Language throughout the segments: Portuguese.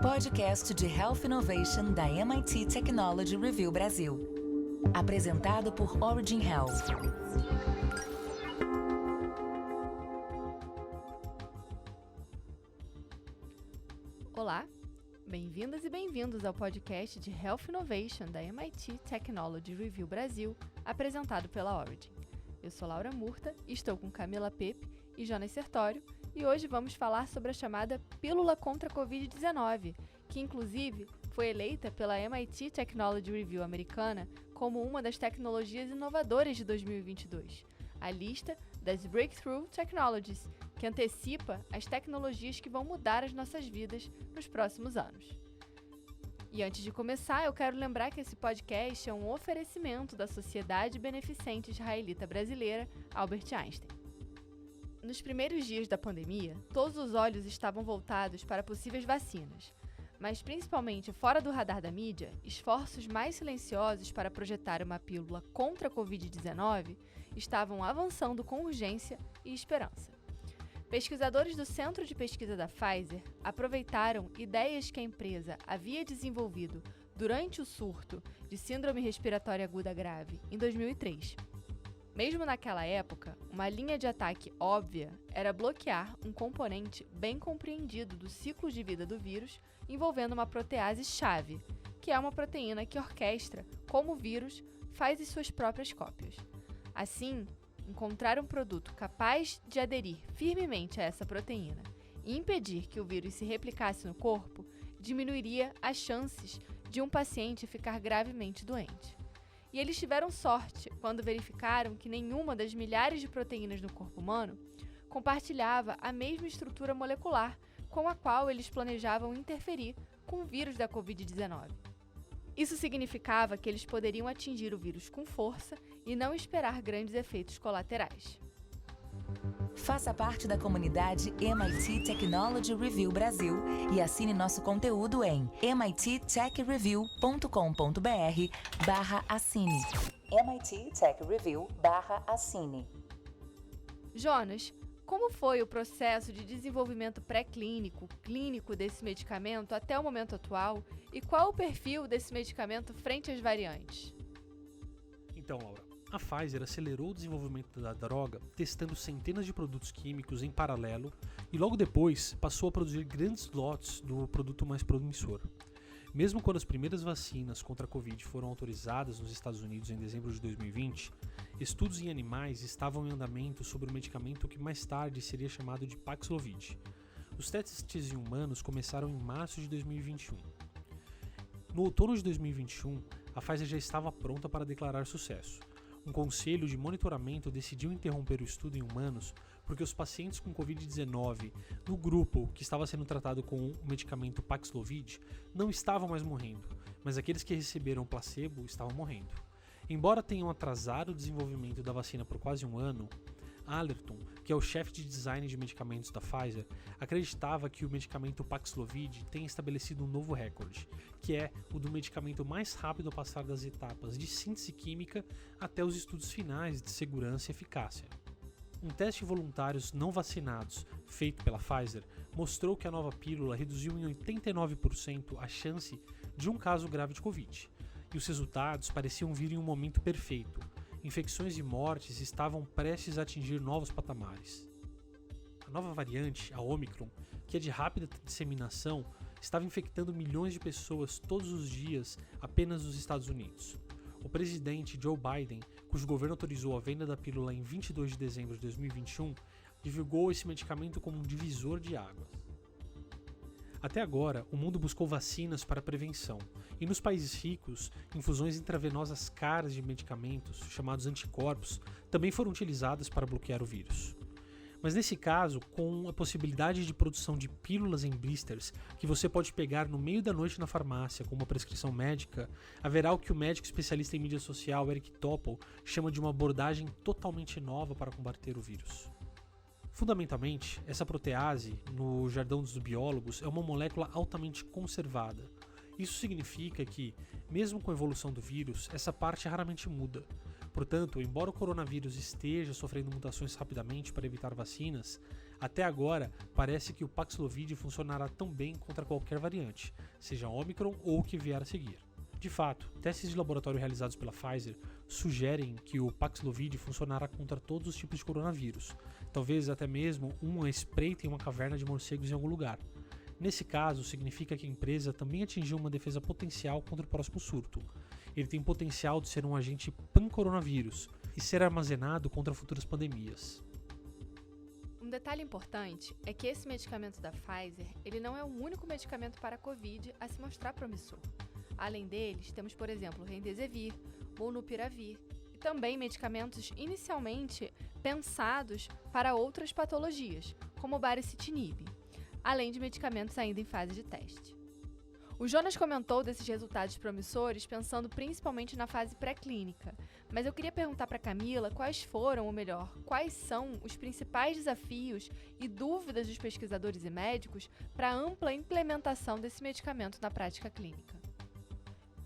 Podcast de Health Innovation da MIT Technology Review Brasil. Apresentado por Origin Health. Olá, bem-vindas e bem-vindos ao podcast de Health Innovation da MIT Technology Review Brasil, apresentado pela Origin. Eu sou Laura Murta, estou com Camila Pepe e Jonas Sertório, e hoje vamos falar sobre a chamada Pílula contra a Covid-19, que inclusive foi eleita pela MIT Technology Review americana como uma das tecnologias inovadoras de 2022, a lista das Breakthrough Technologies, que antecipa as tecnologias que vão mudar as nossas vidas nos próximos anos. E antes de começar, eu quero lembrar que esse podcast é um oferecimento da Sociedade Beneficente Israelita Brasileira Albert Einstein. Nos primeiros dias da pandemia, todos os olhos estavam voltados para possíveis vacinas, mas principalmente fora do radar da mídia, esforços mais silenciosos para projetar uma pílula contra a Covid-19 estavam avançando com urgência e esperança. Pesquisadores do Centro de Pesquisa da Pfizer aproveitaram ideias que a empresa havia desenvolvido durante o surto de síndrome respiratória aguda grave em 2003. Mesmo naquela época, uma linha de ataque óbvia era bloquear um componente bem compreendido do ciclo de vida do vírus envolvendo uma protease-chave, que é uma proteína que orquestra como o vírus faz as suas próprias cópias. Assim, encontrar um produto capaz de aderir firmemente a essa proteína e impedir que o vírus se replicasse no corpo diminuiria as chances de um paciente ficar gravemente doente. E eles tiveram sorte quando verificaram que nenhuma das milhares de proteínas no corpo humano compartilhava a mesma estrutura molecular com a qual eles planejavam interferir com o vírus da Covid-19. Isso significava que eles poderiam atingir o vírus com força e não esperar grandes efeitos colaterais. Faça parte da comunidade MIT Technology Review Brasil e assine nosso conteúdo em mittechreview.com.br/assine. MIT Tech Review/assine. Jonas, como foi o processo de desenvolvimento pré-clínico, clínico desse medicamento até o momento atual e qual o perfil desse medicamento frente às variantes? Então, Laura, a Pfizer acelerou o desenvolvimento da droga testando centenas de produtos químicos em paralelo e logo depois passou a produzir grandes lotes do produto mais promissor. Mesmo quando as primeiras vacinas contra a Covid foram autorizadas nos Estados Unidos em dezembro de 2020, estudos em animais estavam em andamento sobre o medicamento que mais tarde seria chamado de Paxlovid. Os testes em humanos começaram em março de 2021. No outono de 2021, a Pfizer já estava pronta para declarar sucesso. Um conselho de monitoramento decidiu interromper o estudo em humanos porque os pacientes com Covid-19 no grupo que estava sendo tratado com o medicamento Paxlovid não estavam mais morrendo, mas aqueles que receberam o placebo estavam morrendo. Embora tenham atrasado o desenvolvimento da vacina por quase um ano, Allerton, que é o chefe de design de medicamentos da Pfizer, acreditava que o medicamento Paxlovid tem estabelecido um novo recorde, que é o do medicamento mais rápido a passar das etapas de síntese química até os estudos finais de segurança e eficácia. Um teste em voluntários não vacinados, feito pela Pfizer, mostrou que a nova pílula reduziu em 89% a chance de um caso grave de Covid, e os resultados pareciam vir em um momento perfeito. Infecções e mortes estavam prestes a atingir novos patamares. A nova variante, a Omicron, que é de rápida disseminação, estava infectando milhões de pessoas todos os dias apenas nos Estados Unidos. O presidente Joe Biden, cujo governo autorizou a venda da pílula em 22 de dezembro de 2021, divulgou esse medicamento como um divisor de águas. Até agora, o mundo buscou vacinas para prevenção, e nos países ricos, infusões intravenosas caras de medicamentos, chamados anticorpos, também foram utilizadas para bloquear o vírus. Mas nesse caso, com a possibilidade de produção de pílulas em blisters, que você pode pegar no meio da noite na farmácia com uma prescrição médica, haverá o que o médico especialista em mídia social Eric Topol chama de uma abordagem totalmente nova para combater o vírus. Fundamentalmente, essa protease, no jargão dos biólogos, é uma molécula altamente conservada. Isso significa que, mesmo com a evolução do vírus, essa parte raramente muda. Portanto, embora o coronavírus esteja sofrendo mutações rapidamente para evitar vacinas, Até agora, parece que o Paxlovid funcionará tão bem contra qualquer variante, seja Omicron ou o que vier a seguir. De fato, testes de laboratório realizados pela Pfizer sugerem que o Paxlovid funcionará contra todos os tipos de coronavírus, talvez até mesmo uma espreita em uma caverna de morcegos em algum lugar. Nesse caso, significa que a empresa também atingiu uma defesa potencial contra o próximo surto. Ele tem potencial de ser um agente pan-coronavírus e ser armazenado contra futuras pandemias. Um detalhe importante é que esse medicamento da Pfizer, ele não é o único medicamento para a Covid a se mostrar promissor. Além deles, temos, por exemplo, Remdesivir, Molnupiravir e também medicamentos inicialmente pensados para outras patologias, como o baricitinib, além de medicamentos ainda em fase de teste. O Jonas comentou desses resultados promissores pensando principalmente na fase pré-clínica, mas eu queria perguntar para Camila quais foram, ou melhor, quais são os principais desafios e dúvidas dos pesquisadores e médicos para a ampla implementação desse medicamento na prática clínica.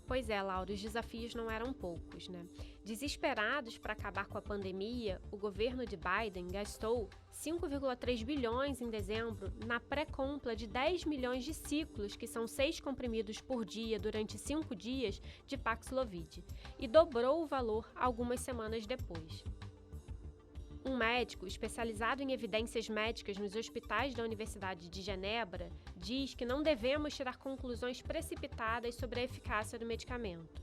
Pois é, Laura, os desafios não eram poucos, né? Desesperados para acabar com a pandemia, o governo de Biden gastou 5,3 bilhões em dezembro na pré-compra de 10 milhões de ciclos, que são 6 comprimidos por dia durante 5 dias, de Paxlovid, e dobrou o valor algumas semanas depois. Um médico especializado em evidências médicas nos hospitais da Universidade de Genebra diz que não devemos tirar conclusões precipitadas sobre a eficácia do medicamento.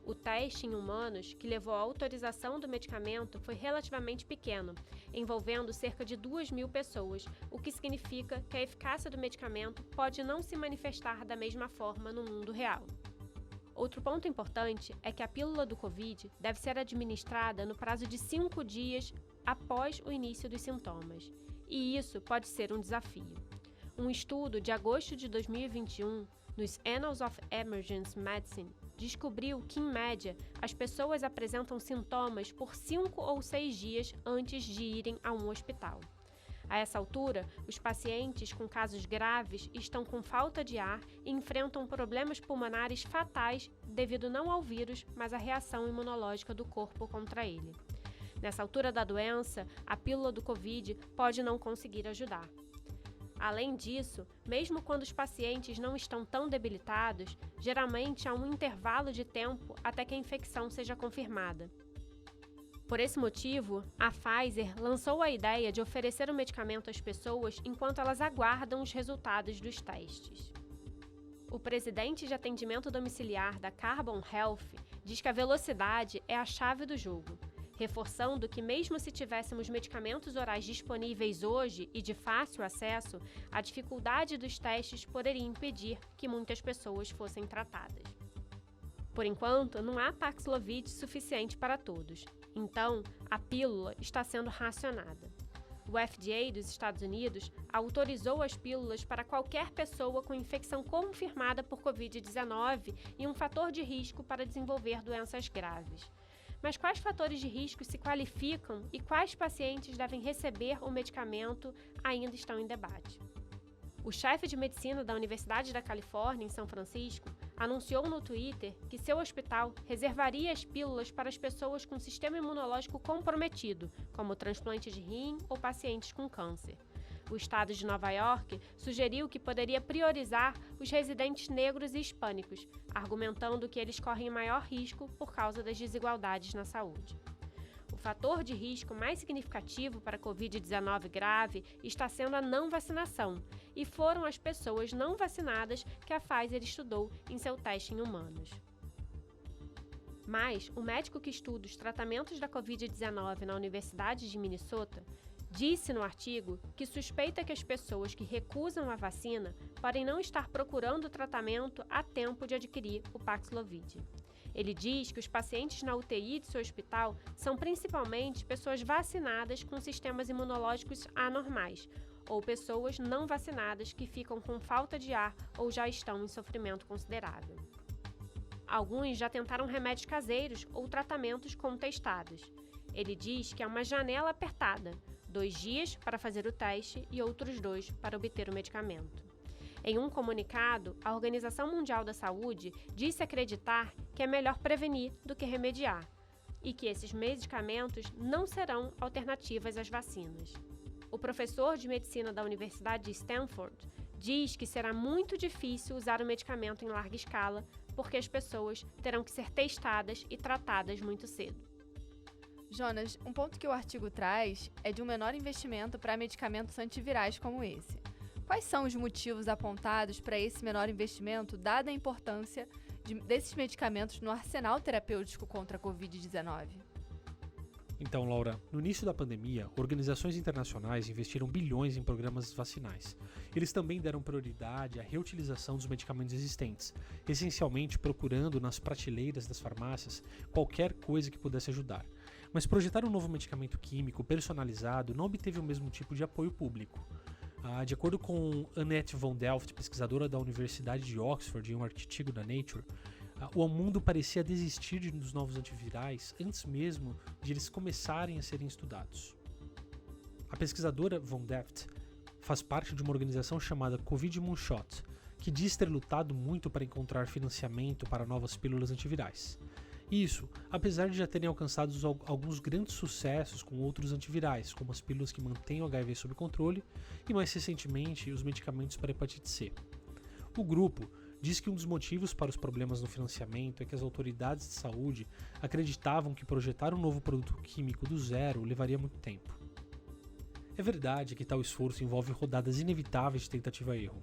O teste em humanos, que levou à autorização do medicamento, foi relativamente pequeno, envolvendo cerca de 2.000 pessoas, o que significa que a eficácia do medicamento pode não se manifestar da mesma forma no mundo real. Outro ponto importante é que a pílula do Covid deve ser administrada no prazo de 5 dias após o início dos sintomas, e isso pode ser um desafio. Um estudo de agosto de 2021, nos Annals of Emergency Medicine, descobriu que, em média, as pessoas apresentam sintomas por 5 ou 6 dias antes de irem a um hospital. A essa altura, os pacientes com casos graves estão com falta de ar e enfrentam problemas pulmonares fatais devido não ao vírus, mas à reação imunológica do corpo contra ele. Nessa altura da doença, a pílula do Covid pode não conseguir ajudar. Além disso, mesmo quando os pacientes não estão tão debilitados, geralmente há um intervalo de tempo até que a infecção seja confirmada. Por esse motivo, a Pfizer lançou a ideia de oferecer o medicamento às pessoas enquanto elas aguardam os resultados dos testes. O presidente de atendimento domiciliar da Carbon Health diz que a velocidade é a chave do jogo, reforçando que mesmo se tivéssemos medicamentos orais disponíveis hoje e de fácil acesso, a dificuldade dos testes poderia impedir que muitas pessoas fossem tratadas. Por enquanto, não há Paxlovid suficiente para todos, então a pílula está sendo racionada. O FDA dos Estados Unidos autorizou as pílulas para qualquer pessoa com infecção confirmada por Covid-19 e um fator de risco para desenvolver doenças graves. Mas quais fatores de risco se qualificam e quais pacientes devem receber o medicamento ainda estão em debate. O chefe de medicina da Universidade da Califórnia, em São Francisco, anunciou no Twitter que seu hospital reservaria as pílulas para as pessoas com sistema imunológico comprometido, como transplante de rim ou pacientes com câncer. O estado de Nova York sugeriu que poderia priorizar os residentes negros e hispânicos, argumentando que eles correm maior risco por causa das desigualdades na saúde. O fator de risco mais significativo para a Covid-19 grave está sendo a não vacinação, e foram as pessoas não vacinadas que a Pfizer estudou em seu teste em humanos. Mas o médico que estuda os tratamentos da Covid-19 na Universidade de Minnesota disse no artigo que suspeita que as pessoas que recusam a vacina podem não estar procurando tratamento a tempo de adquirir o Paxlovid. Ele diz que os pacientes na UTI de seu hospital são principalmente pessoas vacinadas com sistemas imunológicos anormais, ou pessoas não vacinadas que ficam com falta de ar ou já estão em sofrimento considerável. Alguns já tentaram remédios caseiros ou tratamentos contestados. Ele diz que há uma janela apertada, 2 dias para fazer o teste e outros 2 para obter o medicamento. Em um comunicado, a Organização Mundial da Saúde disse acreditar que é melhor prevenir do que remediar, e que esses medicamentos não serão alternativas às vacinas. O professor de medicina da Universidade de Stanford diz que será muito difícil usar o medicamento em larga escala, porque as pessoas terão que ser testadas e tratadas muito cedo. Jonas, um ponto que o artigo traz é de um menor investimento para medicamentos antivirais como esse. Quais são os motivos apontados para esse menor investimento, dada a importância desses medicamentos no arsenal terapêutico contra a Covid-19? Então, Laura, no início da pandemia, organizações internacionais investiram bilhões em programas vacinais. Eles também deram prioridade à reutilização dos medicamentos existentes, essencialmente procurando nas prateleiras das farmácias qualquer coisa que pudesse ajudar. Mas projetar um novo medicamento químico personalizado não obteve o mesmo tipo de apoio público. De acordo com Annette von Delft, pesquisadora da Universidade de Oxford, em um artigo da Nature, o mundo parecia desistir dos novos antivirais antes mesmo de eles começarem a serem estudados. A pesquisadora von Delft faz parte de uma organização chamada Covid Moonshot, que diz ter lutado muito para encontrar financiamento para novas pílulas antivirais. Isso, apesar de já terem alcançado alguns grandes sucessos com outros antivirais, como as pílulas que mantêm o HIV sob controle e, mais recentemente, os medicamentos para hepatite C. O grupo diz que um dos motivos para os problemas no financiamento é que as autoridades de saúde acreditavam que projetar um novo produto químico do zero levaria muito tempo. É verdade que tal esforço envolve rodadas inevitáveis de tentativa e erro.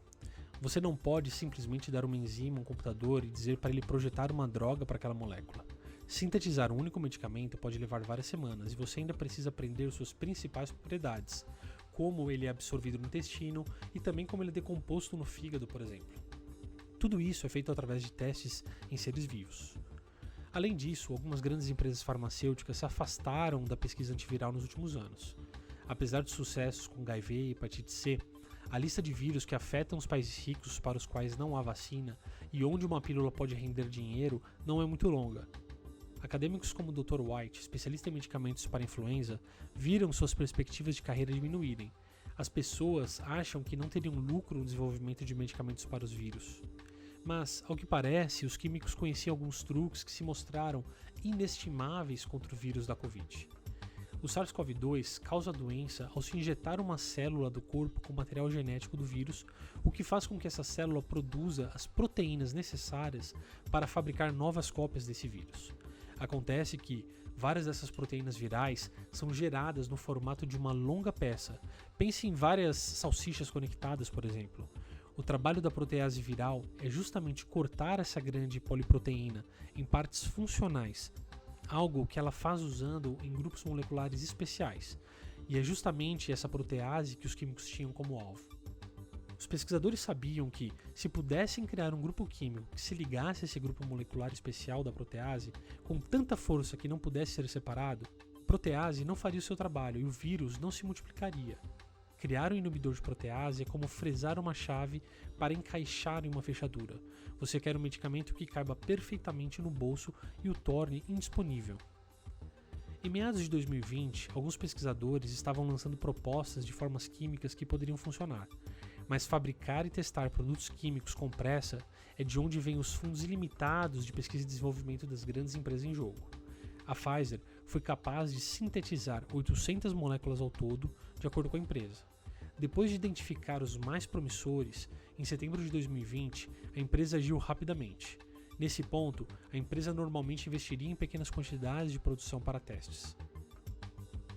Você não pode simplesmente dar uma enzima a um computador e dizer para ele projetar uma droga para aquela molécula. Sintetizar um único medicamento pode levar várias semanas e você ainda precisa aprender suas principais propriedades, como ele é absorvido no intestino e também como ele é decomposto no fígado, por exemplo. Tudo isso é feito através de testes em seres vivos. Além disso, algumas grandes empresas farmacêuticas se afastaram da pesquisa antiviral nos últimos anos. Apesar de sucessos com HIV e hepatite C, a lista de vírus que afetam os países ricos para os quais não há vacina e onde uma pílula pode render dinheiro não é muito longa. Acadêmicos como o Dr. White, especialista em medicamentos para influenza, viram suas perspectivas de carreira diminuírem. As pessoas acham que não teriam lucro no desenvolvimento de medicamentos para os vírus. Mas, ao que parece, os químicos conheciam alguns truques que se mostraram inestimáveis contra o vírus da Covid. O SARS-CoV-2 causa a doença ao se injetar uma célula do corpo com material genético do vírus, o que faz com que essa célula produza as proteínas necessárias para fabricar novas cópias desse vírus. Acontece que várias dessas proteínas virais são geradas no formato de uma longa peça. Pense em várias salsichas conectadas, por exemplo. O trabalho da protease viral é justamente cortar essa grande poliproteína em partes funcionais, algo que ela faz usando em grupos moleculares especiais, e é justamente essa protease que os químicos tinham como alvo. Os pesquisadores sabiam que, se pudessem criar um grupo químico que se ligasse a esse grupo molecular especial da protease, com tanta força que não pudesse ser separado, a protease não faria o seu trabalho e o vírus não se multiplicaria. Criar um inibidor de protease é como fresar uma chave para encaixar em uma fechadura. Você quer um medicamento que caiba perfeitamente no bolso e o torne indisponível. Em meados de 2020, alguns pesquisadores estavam lançando propostas de formas químicas que poderiam funcionar, mas fabricar e testar produtos químicos com pressa é de onde vêm os fundos ilimitados de pesquisa e desenvolvimento das grandes empresas em jogo. A Pfizer foi capaz de sintetizar 800 moléculas ao todo, de acordo com a empresa. Depois de identificar os mais promissores, em setembro de 2020, a empresa agiu rapidamente. Nesse ponto, a empresa normalmente investiria em pequenas quantidades de produção para testes.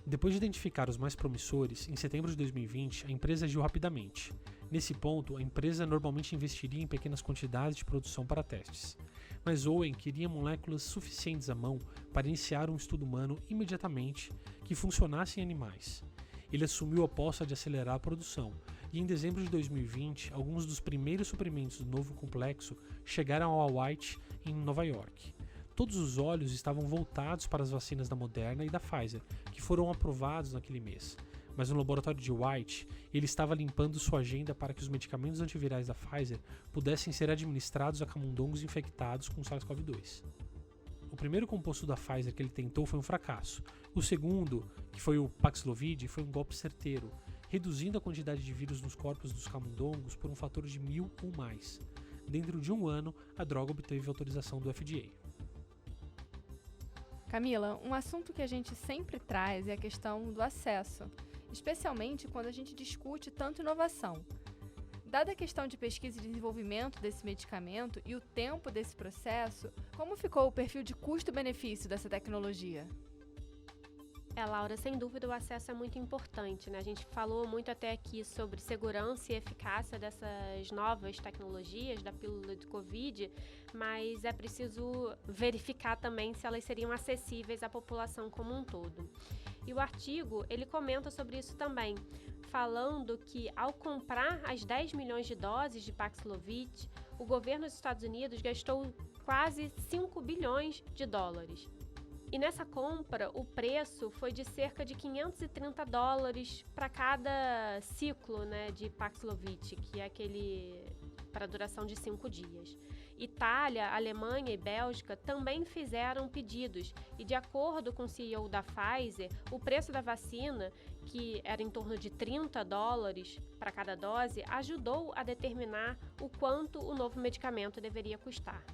Depois de identificar os mais promissores, em setembro de 2020, a empresa agiu rapidamente. Nesse ponto, a empresa normalmente investiria em pequenas quantidades de produção para testes. Mas Owen queria moléculas suficientes à mão para iniciar um estudo humano imediatamente que funcionasse em animais. Ele assumiu a aposta de acelerar a produção, e em dezembro de 2020, alguns dos primeiros suprimentos do novo complexo chegaram ao White em Nova York. Todos os olhos estavam voltados para as vacinas da Moderna e da Pfizer, que foram aprovados naquele mês. Mas no laboratório de White, ele estava limpando sua agenda para que os medicamentos antivirais da Pfizer pudessem ser administrados a camundongos infectados com SARS-CoV-2. O primeiro composto da Pfizer que ele tentou foi um fracasso. O segundo, que foi o Paxlovid, foi um golpe certeiro, reduzindo a quantidade de vírus nos corpos dos camundongos por um fator de 1000 ou mais. Dentro de um ano, a droga obteve autorização do FDA. Camila, um assunto que a gente sempre traz é a questão do acesso, especialmente quando a gente discute tanto inovação. Dada a questão de pesquisa e desenvolvimento desse medicamento e o tempo desse processo, como ficou o perfil de custo-benefício dessa tecnologia? Laura, sem dúvida o acesso é muito importante, né? A gente falou muito até aqui sobre segurança e eficácia dessas novas tecnologias da pílula de Covid, mas é preciso verificar também se elas seriam acessíveis à população como um todo. E o artigo, ele comenta sobre isso também, falando que ao comprar as 10 milhões de doses de Paxlovid, o governo dos Estados Unidos gastou quase 5 bilhões de dólares. E nessa compra, o preço foi de cerca de $530 para cada ciclo, né, de Paxlovid, que é aquele para duração de 5 dias. Itália, Alemanha e Bélgica também fizeram pedidos e, de acordo com o CEO da Pfizer, o preço da vacina, que era em torno de $30 para cada dose, ajudou a determinar o quanto o novo medicamento deveria custar.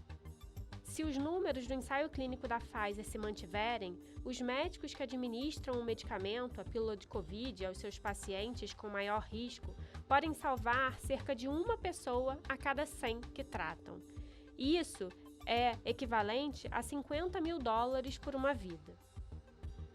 Se os números do ensaio clínico da Pfizer se mantiverem, os médicos que administram o medicamento, a pílula de Covid, aos seus pacientes com maior risco, podem salvar cerca de uma pessoa a cada 100 que tratam. Isso é equivalente a $50 mil por uma vida.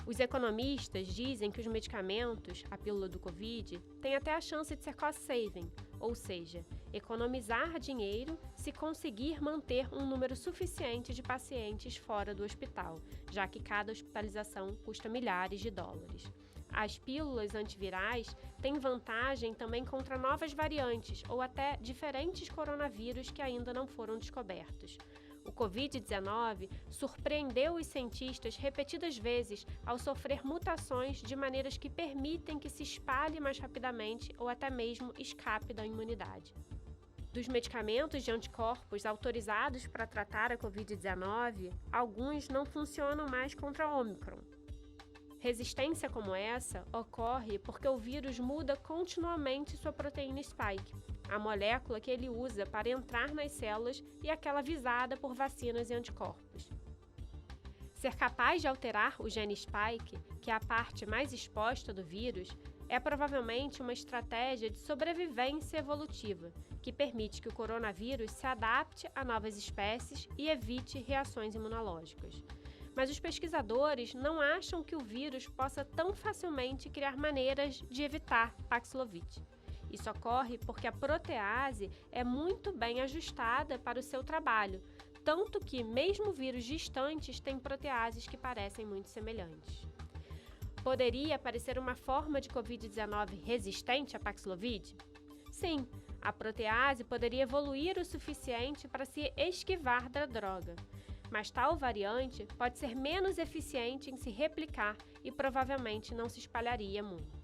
Os economistas dizem que os medicamentos, a pílula do Covid, têm até a chance de ser cost saving, ou seja, economizar dinheiro se conseguir manter um número suficiente de pacientes fora do hospital, já que cada hospitalização custa milhares de dólares. As pílulas antivirais têm vantagem também contra novas variantes ou até diferentes coronavírus que ainda não foram descobertos. O Covid-19 surpreendeu os cientistas repetidas vezes ao sofrer mutações de maneiras que permitem que se espalhe mais rapidamente ou até mesmo escape da imunidade. Dos medicamentos de anticorpos autorizados para tratar a Covid-19, alguns não funcionam mais contra a Omicron. Resistência como essa ocorre porque o vírus muda continuamente sua proteína spike, a molécula que ele usa para entrar nas células e aquela visada por vacinas e anticorpos. Ser capaz de alterar o gene spike, que é a parte mais exposta do vírus, é provavelmente uma estratégia de sobrevivência evolutiva, que permite que o coronavírus se adapte a novas espécies e evite reações imunológicas. Mas os pesquisadores não acham que o vírus possa tão facilmente criar maneiras de evitar Paxlovid. Isso ocorre porque a protease é muito bem ajustada para o seu trabalho, tanto que mesmo vírus distantes têm proteases que parecem muito semelhantes. Poderia aparecer uma forma de Covid-19 resistente a Paxlovid? Sim, a protease poderia evoluir o suficiente para se esquivar da droga, mas tal variante pode ser menos eficiente em se replicar e provavelmente não se espalharia muito.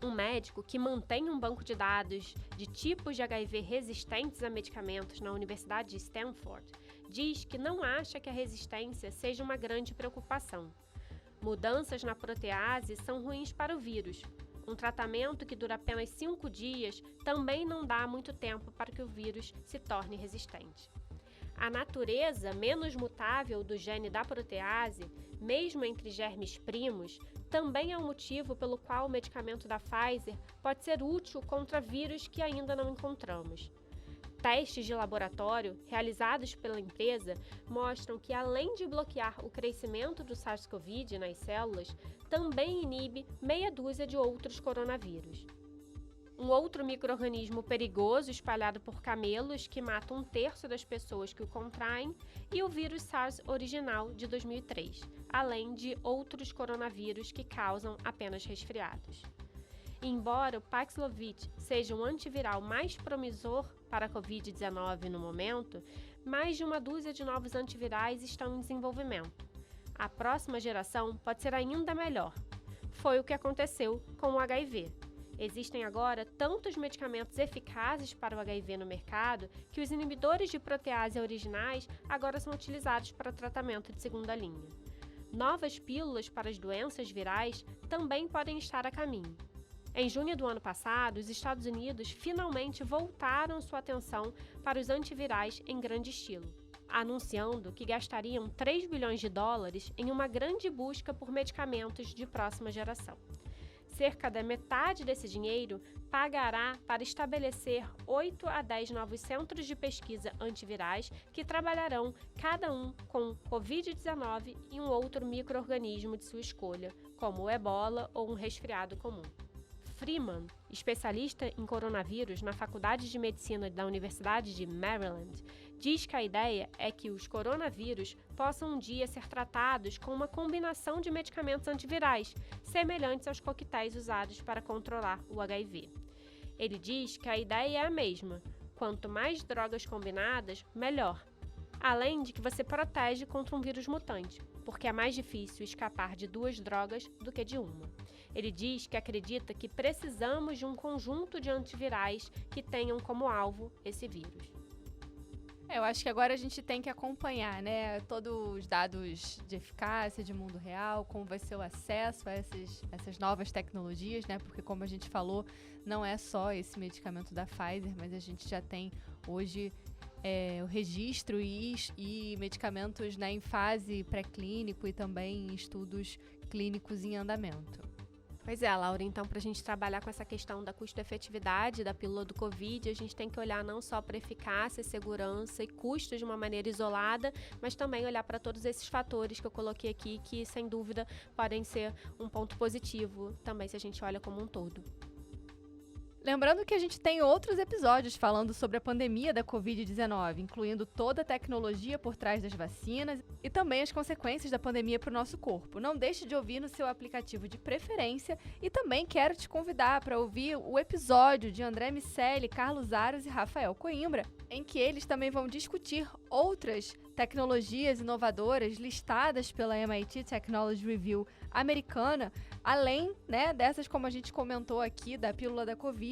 Um médico que mantém um banco de dados de tipos de HIV resistentes a medicamentos na Universidade de Stanford diz que não acha que a resistência seja uma grande preocupação. Mudanças na protease são ruins para o vírus. Um tratamento que dura apenas 5 dias também não dá muito tempo para que o vírus se torne resistente. A natureza menos mutável do gene da protease, mesmo entre germes primos, também é um motivo pelo qual o medicamento da Pfizer pode ser útil contra vírus que ainda não encontramos. Testes de laboratório realizados pela empresa mostram que, além de bloquear o crescimento do SARS-CoV nas células, também inibe meia dúzia de outros coronavírus. Um outro micro-organismo perigoso espalhado por camelos que mata 1/3 das pessoas que o contraem, e o vírus SARS original de 2003, além de outros coronavírus que causam apenas resfriados. Embora o Paxlovid seja um antiviral mais promissor para a Covid-19 no momento, mais de uma dúzia de novos antivirais estão em desenvolvimento. A próxima geração pode ser ainda melhor. Foi o que aconteceu com o HIV. Existem agora tantos medicamentos eficazes para o HIV no mercado que os inibidores de protease originais agora são utilizados para tratamento de segunda linha. Novas pílulas para as doenças virais também podem estar a caminho. Em junho do ano passado, os Estados Unidos finalmente voltaram sua atenção para os antivirais em grande estilo, anunciando que gastariam $3 bilhões em uma grande busca por medicamentos de próxima geração. Cerca da metade desse dinheiro pagará para estabelecer 8 a 10 novos centros de pesquisa antivirais que trabalharão cada um com Covid-19 e um outro micro-organismo de sua escolha, como o ebola ou um resfriado comum. Freeman, especialista em coronavírus na Faculdade de Medicina da Universidade de Maryland, diz que a ideia é que os coronavírus possam um dia ser tratados com uma combinação de medicamentos antivirais, semelhantes aos coquetéis usados para controlar o HIV. Ele diz que a ideia é a mesma: quanto mais drogas combinadas, melhor. Além de que você protege contra um vírus mutante, porque é mais difícil escapar de 2 drogas do que de uma. Ele diz que acredita que precisamos de um conjunto de antivirais que tenham como alvo esse vírus. Eu acho que agora a gente tem que acompanhar, né, todos os dados de eficácia, de mundo real, como vai ser o acesso a essas novas tecnologias, né, porque como a gente falou, não é só esse medicamento da Pfizer, mas a gente já tem hoje o registro e medicamentos, né, em fase pré-clínico e também em estudos clínicos em andamento. Pois é, Laura, então para a gente trabalhar com essa questão da custo-efetividade da pílula do Covid, a gente tem que olhar não só para eficácia, segurança e custos de uma maneira isolada, mas também olhar para todos esses fatores que eu coloquei aqui, que sem dúvida podem ser um ponto positivo também se a gente olha como um todo. Lembrando que a gente tem outros episódios falando sobre a pandemia da Covid-19, incluindo toda a tecnologia por trás das vacinas e também as consequências da pandemia para o nosso corpo. Não deixe de ouvir no seu aplicativo de preferência e também quero te convidar para ouvir o episódio de André Miceli, Carlos Aros e Rafael Coimbra, em que eles também vão discutir outras tecnologias inovadoras listadas pela MIT Technology Review americana, além, né, dessas como a gente comentou aqui da pílula da Covid,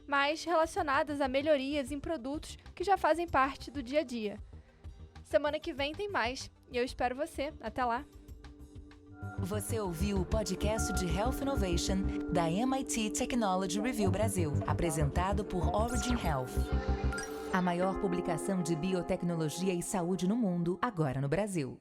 mas relacionadas a melhorias em produtos que já fazem parte do dia a dia. Semana que vem tem mais e eu espero você. Até lá! Você ouviu o podcast de Health Innovation da MIT Technology Review Brasil, apresentado por Origin Health. A maior publicação de biotecnologia e saúde no mundo, agora no Brasil.